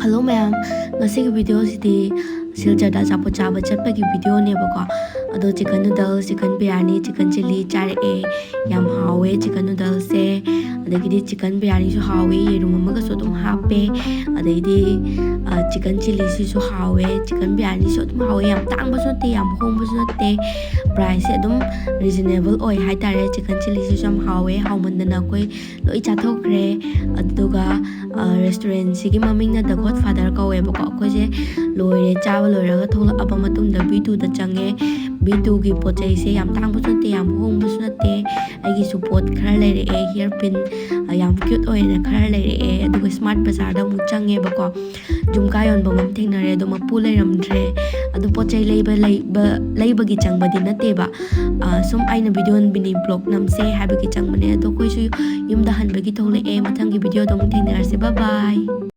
Hello ma'am, ngasi video sidi silchada chapo chaba chatpagi video nebako ado chicken noodles, chicken biryani, chicken chili chare yam hawe chicken noodles se adagidi chicken biryani su hawe yerum amaga so dum hape adagidi chicken chili su hawe chicken biryani su dum hawe yam tang ba so te yam hong ba so te price adum reasonable oi hai tare chicken chili su sam hawe haumandana koi loi chathokre aduga restaurant sigi maming na the godfather kawe bako ko je loire chaba loiraga thola aba matungda B2 da change B2 gi pochai se yam tang bu te yam hong bu te agi support khar leire hairpin yam cute oina khar leire aduga smart bazaar da mu change bako jumka yon bamam thengnare do mapu leiramdre adu pochai leiba gi changba din na te ba sum aina video bini blog namse habi gi changbane ado koi su yumda hanba gi thole mathang gi video do mu thengnare se bye bye.